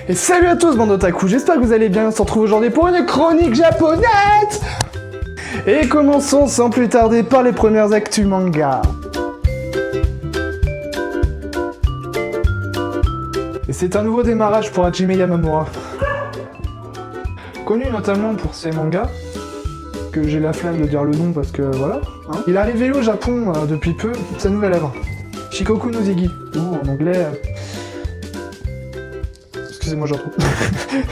Et salut à tous bande d'otaku, j'espère que vous allez bien, on se retrouve aujourd'hui pour une chronique japonaise. Et commençons sans plus tarder par les premières actus manga. Et c'est un nouveau démarrage pour Hajime Yamamura. Connu notamment pour ses mangas, que j'ai la flemme de dire le nom parce que voilà. Hein. Il a révélé au Japon depuis peu sa nouvelle œuvre, Shikoku no Zigi, ou en anglais... Excusez-moi, je retrouve.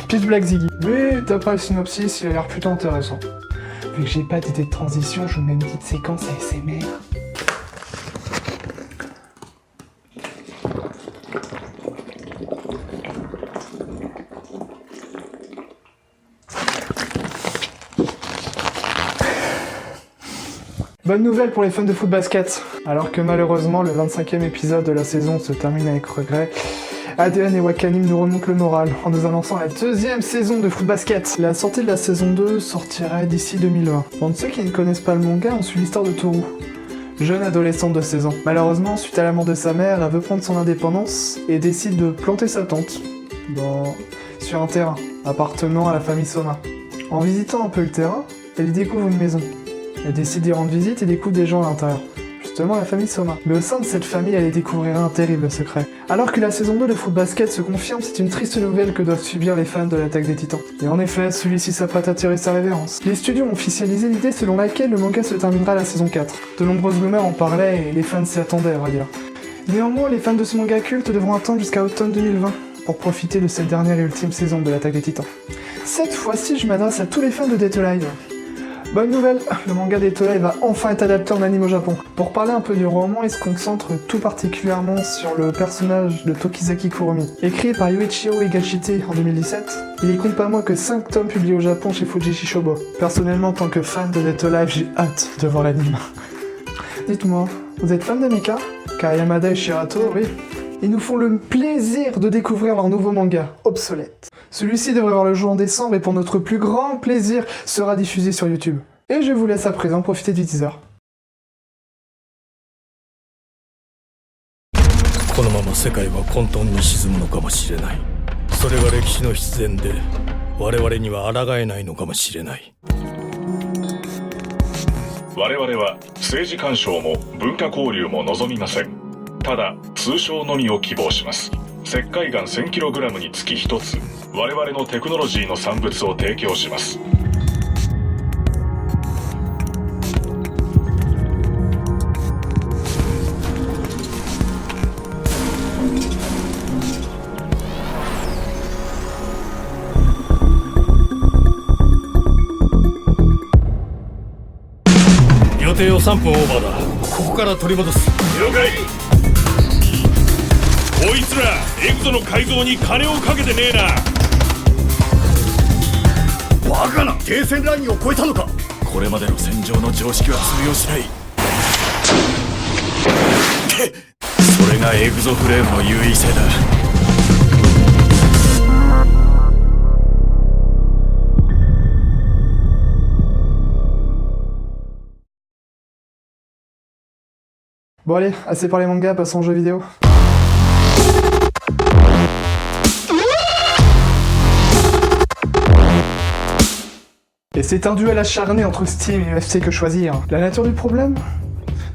Pitch Black Ziggy. Mais d'après le synopsis, il a l'air plutôt intéressant. Vu que j'ai pas d'idée de transition, je vous mets une petite séquence ASMR. Bonne nouvelle pour les fans de foot basket. Alors que malheureusement, le 25e épisode de la saison se termine avec regret, ADN et Wakanim nous remontent le moral en nous annonçant la deuxième saison de foot basket. La sortie de la saison 2 sortirait d'ici 2020. Pour ceux qui ne connaissent pas le manga, on suit l'histoire de Toru, jeune adolescente de 16 ans. Malheureusement, suite à la mort de sa mère, elle veut prendre son indépendance et décide de planter sa tente sur un terrain appartenant à la famille Soma. En visitant un peu le terrain, elle y découvre une maison. Elle décide d'y rendre visite et découvre des gens à l'intérieur. Justement la famille Soma. Mais au sein de cette famille, elle y découvrira un terrible secret. Alors que la saison 2 de foot basket se confirme, c'est une triste nouvelle que doivent subir les fans de l'Attaque des Titans. Et en effet, celui-ci s'apprête à tirer sa révérence. Les studios ont officialisé l'idée selon laquelle le manga se terminera à la saison 4. De nombreuses rumeurs en parlaient et les fans s'y attendaient, on va dire. Néanmoins, les fans de ce manga culte devront attendre jusqu'à automne 2020 pour profiter de cette dernière et ultime saison de l'Attaque des Titans. Cette fois-ci, je m'adresse à tous les fans de Dead Alive. Bonne nouvelle, le manga Dead Alive va enfin être adapté en anime au Japon. Pour parler un peu du roman, il se concentre tout particulièrement sur le personnage de Tokizaki Kurumi. Écrit par Yuichiro Higashite en 2017, il y compte pas moins que 5 tomes publiés au Japon chez Fujishi Shobo. Personnellement, en tant que fan de Dead Alive, j'ai hâte de voir l'anime. Dites-moi, vous êtes fan de Mika? Car Yamada et Shirato, oui, ils nous font le plaisir de découvrir leur nouveau manga, Obsolète. Celui-ci devrait voir le jour en décembre et pour notre plus grand plaisir sera diffusé sur YouTube. Et je vous laisse à présent profiter du teaser. このまま世界は混沌に沈むのかもしれない。それが歴史の必然で我々には抗えないのかもしれない。我々は政治干渉も文化交流も望みません。ただ通称のみを希望します。石灰岩 1000kg につき1つ我々のテクノロジーの産物を提供します。予定を3分オーバーだ。ここから取り戻す。了解。こいつらエグゾの改造に金をかけてねえな。バカな、停戦ラインを越えたのか。これまでの戦場の常識は通用しない。それがエグゾフレームの優位性だ。Bon allez, assez parlé manga, passons aux jeux vidéo. Et c'est un duel acharné entre Steam et UFC que choisir. La nature du problème ?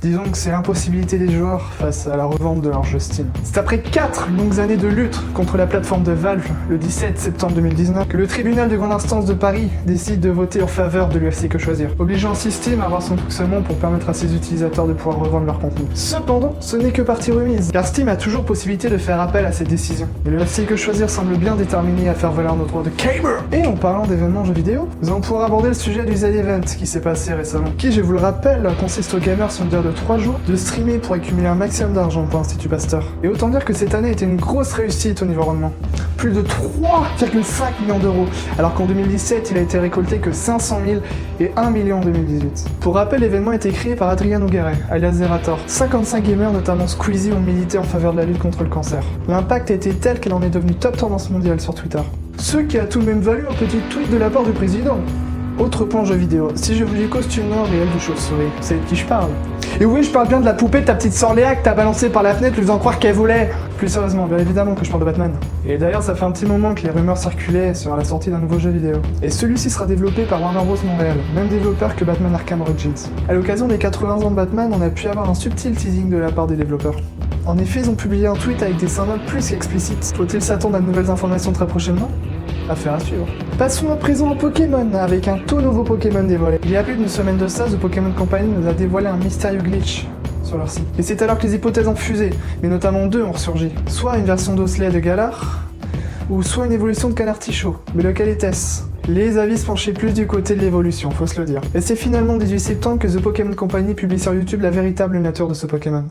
Disons que c'est l'impossibilité des joueurs face à la revente de leur jeu Steam. C'est après 4 longues années de lutte contre la plateforme de Valve, le 17 septembre 2019, que le tribunal de grande instance de Paris décide de voter en faveur de l'UFC Que Choisir, obligeant ainsi Steam à avoir son fonctionnement pour permettre à ses utilisateurs de pouvoir revendre leur contenu. Cependant, ce n'est que partie remise, car Steam a toujours possibilité de faire appel à cette décision. Et le UFC Que Choisir semble bien déterminé à faire valoir nos droits de gamer. Et en parlant d'événements jeux vidéo, nous allons pouvoir aborder le sujet du Z-Event qui s'est passé récemment, qui, je vous le rappelle, consiste aux gamers sur une durée de 3 jours de streamer pour accumuler un maximum d'argent pour l'Institut Pasteur. Et autant dire que cette année a été une grosse réussite au niveau rendement. Plus de 3,5 millions d'euros, alors qu'en 2017 il a été récolté que 500 000 et 1 million en 2018. Pour rappel, l'événement a été créé par Adrien Nogueret, alias Zerator. 55 gamers, notamment Squeezie, ont milité en faveur de la lutte contre le cancer. L'impact a été tel qu'elle en est devenue top tendance mondiale sur Twitter. Ce qui a tout de même valu un petit tweet de la part du président. Autre point jeu vidéo, si je vous dis costume noir et elle de chauve-souris, c'est de qui je parle. Et oui, je parle bien de la poupée de ta petite sœur Léa que t'as balancée par la fenêtre lui faisant croire qu'elle voulait. Plus sérieusement, bien évidemment que je parle de Batman. Et d'ailleurs, ça fait un petit moment que les rumeurs circulaient sur la sortie d'un nouveau jeu vidéo. Et celui-ci sera développé par Warner Bros Montréal, même développeur que Batman Arkham Origins. À l'occasion des 80 ans de Batman, on a pu avoir un subtil teasing de la part des développeurs. En effet, ils ont publié un tweet avec des symboles plus qu'explicites. Faut-il s'attendre à de nouvelles informations très prochainement ? Affaire à suivre. Passons à présent au Pokémon, avec un tout nouveau Pokémon dévoilé. Il y a plus d'une semaine de ça, The Pokémon Company nous a dévoilé un mystérieux glitch sur leur site. Et c'est alors que les hypothèses ont fusé, mais notamment deux ont ressurgi. Soit une version d'Osley de Galar, ou soit une évolution de Canartichaud. Mais lequel était-ce ? Les avis se penchaient plus du côté de l'évolution, faut se le dire. Et c'est finalement le 18 septembre que The Pokémon Company publie sur YouTube la véritable nature de ce Pokémon.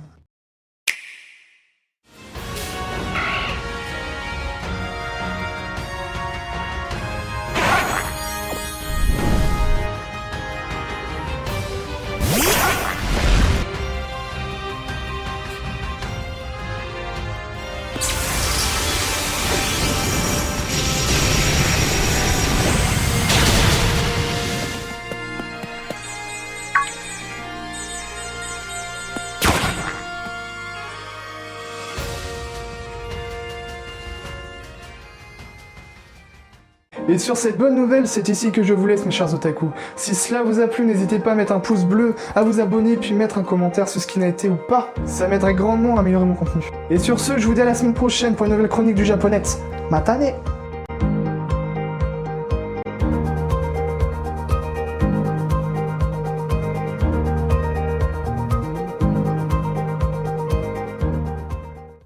Et sur cette bonne nouvelle, c'est ici que je vous laisse mes chers otaku. Si cela vous a plu, n'hésitez pas à mettre un pouce bleu, à vous abonner, puis mettre un commentaire sur ce qui n'a été ou pas. Ça m'aiderait grandement à améliorer mon contenu. Et sur ce, je vous dis à la semaine prochaine pour une nouvelle chronique du Japonette. Matane!